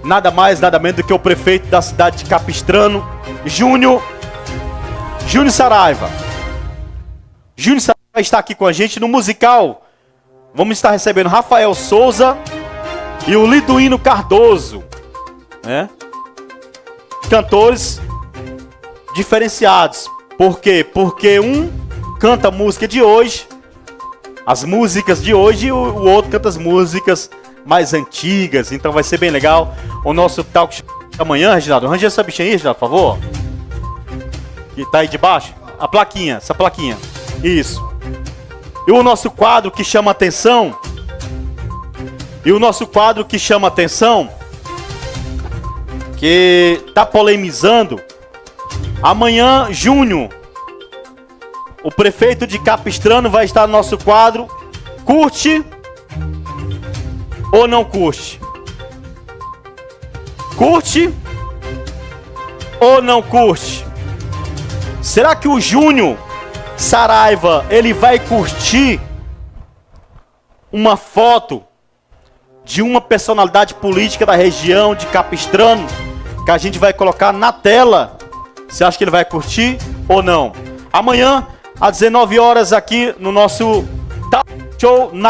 nada mais, nada menos do que o prefeito da cidade de Capistrano, Júnior Saraiva. Júnior Saraiva está aqui com a gente no musical. Vamos estar recebendo Rafael Souza e o Liduíno Cardoso, né? Cantores diferenciados. Por quê? Porque um canta a música de hoje, as músicas de hoje, e o outro canta as músicas mais antigas. Então vai ser bem legal. O nosso talk show amanhã, Reginaldo. Arranja essa bichinha aí, Reginaldo, por favor. Que tá aí debaixo. A plaquinha, essa plaquinha. Isso. E o nosso quadro que chama atenção. Que tá polemizando. Amanhã, Júnior, o prefeito de Capistrano, vai estar no nosso quadro. Curte ou não curte? Curte ou não curte? Será que o Júnior Saraiva, ele vai curtir uma foto de uma personalidade política da região de Capistrano, que a gente vai colocar na tela? Você acha que ele vai curtir ou não? Amanhã, às 19 horas, aqui no nosso talk show na